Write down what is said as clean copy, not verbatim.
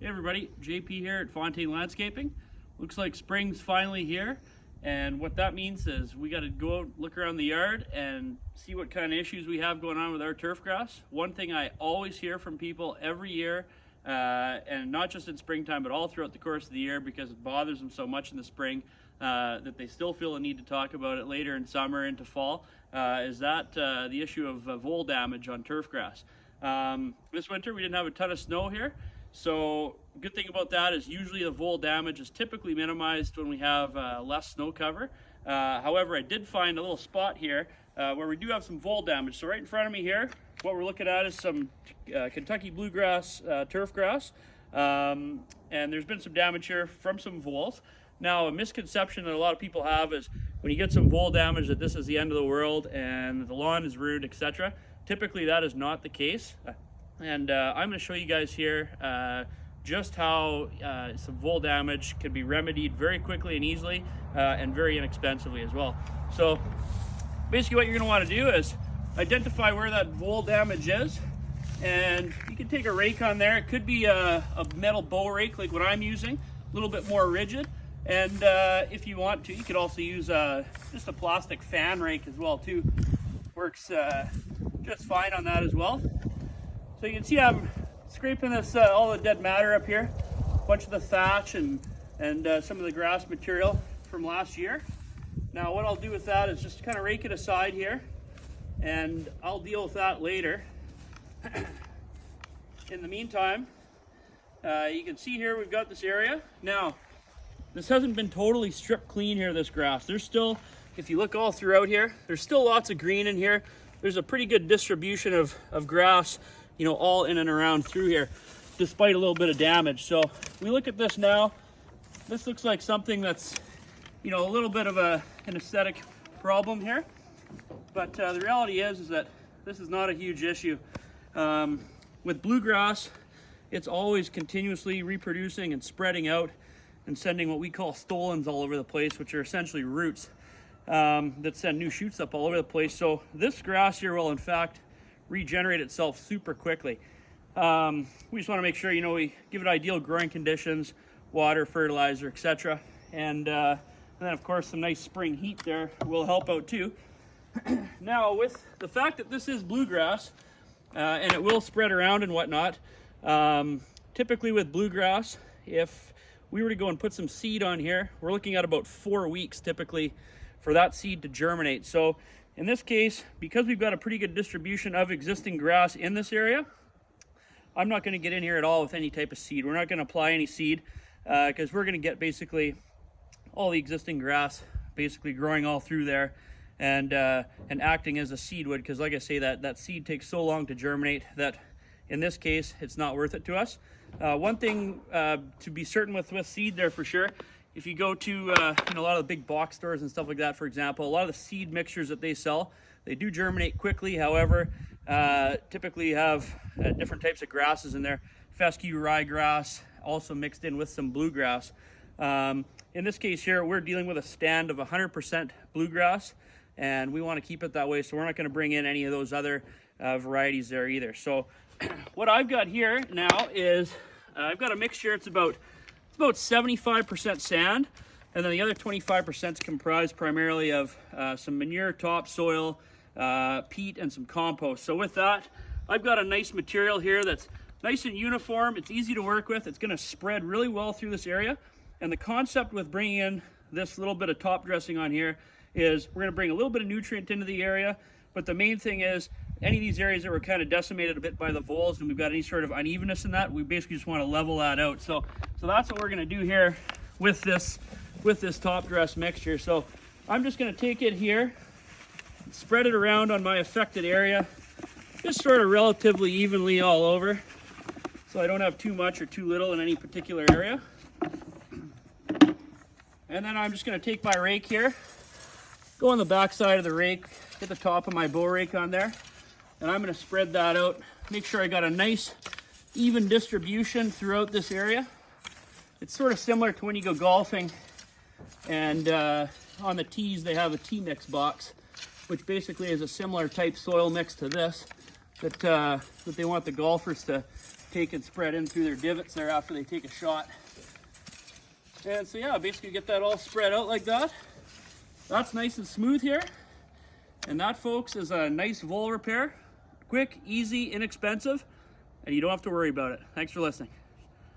Hey everybody, JP here at Fontaine Landscaping. Looks like spring's finally here, and what that means is we got to go out, look around the yard and see what kind of issues we have going on with our turf grass. One thing I always hear from people every year, and not just in springtime but all throughout the course of the year, because it bothers them so much in the spring that they still feel the need to talk about it later in summer into fall, is that the issue of VOLE damage on turf grass. This winter we didn't have a ton of snow here, so good thing about that is usually the VOLE damage is typically minimized when we have less snow cover. However, I did find a little spot here where we do have some VOLE damage. So right in front of me here, what we're looking at is some Kentucky bluegrass turf grass, and there's been some damage here from some voles. Now, a misconception that a lot of people have is when you get some VOLE damage that this is the end of the world and the lawn is ruined, etc. Typically that is not the case, and I'm going to show you guys here just how some VOLE damage can be remedied very quickly and easily and very inexpensively as well. So basically what you're going to want to do is identify where that VOLE damage is, and you can take a rake on there. It could be a metal bow rake like what I'm using, a little bit more rigid, and if you want to, you could also use just a plastic fan rake as well too. Works just fine on that as well. So you can see I'm scraping this all the dead matter up here, a bunch of the thatch and some of the grass material from last year. Now what I'll do with that is just kind of rake it aside here, and I'll deal with that later. In the meantime, you can see here we've got this area. Now this hasn't been totally stripped clean here, this grass. There's still, if you look all throughout here, there's still lots of green in here. There's a pretty good distribution of grass, you know, all in and around through here, despite a little bit of damage. So we look at this now. This looks like something that's, you know, a little bit of an aesthetic problem here. But the reality is that this is not a huge issue. With bluegrass, it's always continuously reproducing and spreading out and sending what we call stolons all over the place, which are essentially roots that send new shoots up all over the place. So this grass here will in fact regenerate itself super quickly. We just want to make sure, you know, we give it ideal growing conditions, water, fertilizer, etc. And then of course some nice spring heat there will help out too. Now with the fact that this is bluegrass and it will spread around and whatnot, typically with bluegrass, if we were to go and put some seed on here, we're looking at about 4 weeks typically for that seed to germinate. So in this case, because we've got a pretty good distribution of existing grass in this area, I'm not going to get in here at all with any type of seed. We're not going to apply any seed because we're going to get basically all the existing grass basically growing all through there and acting as a seed would, because like I say, that seed takes so long to germinate that in this case it's not worth it to us. One thing to be certain with seed there for sure, if you go to you know, a lot of the big box stores and stuff like that, for example, a lot of the seed mixtures that they sell, they do germinate quickly. However, typically you have different types of grasses in there, fescue, ryegrass, also mixed in with some bluegrass. In this case here, we're dealing with a stand of 100% bluegrass, and we want to keep it that way, so we're not going to bring in any of those other varieties there either. So what I've got here now is I've got a mixture. It's about 75% sand, and then the other 25% is comprised primarily of some manure, topsoil, peat, and some compost. So with that, I've got a nice material here that's nice and uniform. It's easy to work with. It's going to spread really well through this area. And the concept with bringing in this little bit of top dressing on here is we're going to bring a little bit of nutrient into the area, but the main thing is any of these areas that were kind of decimated a bit by the voles and we've got any sort of unevenness in that, we basically just want to level that out. So that's what we're going to do here with this top dress mixture. So I'm just going to take it here, spread it around on my affected area, just sort of relatively evenly all over, so I don't have too much or too little in any particular area. And then I'm just going to take my rake here, go on the back side of the rake, get the top of my bow rake on there, and I'm going to spread that out, make sure I got a nice even distribution throughout this area. It's sort of similar to when you go golfing and on the tees they have a tee mix box, which basically is a similar type soil mix to this that they want the golfers to take and spread in through their divots there after they take a shot. And so yeah, basically get that all spread out like that. That's nice and smooth here. And that, folks, is a nice vole repair. Quick, easy, inexpensive, and you don't have to worry about it. Thanks for listening.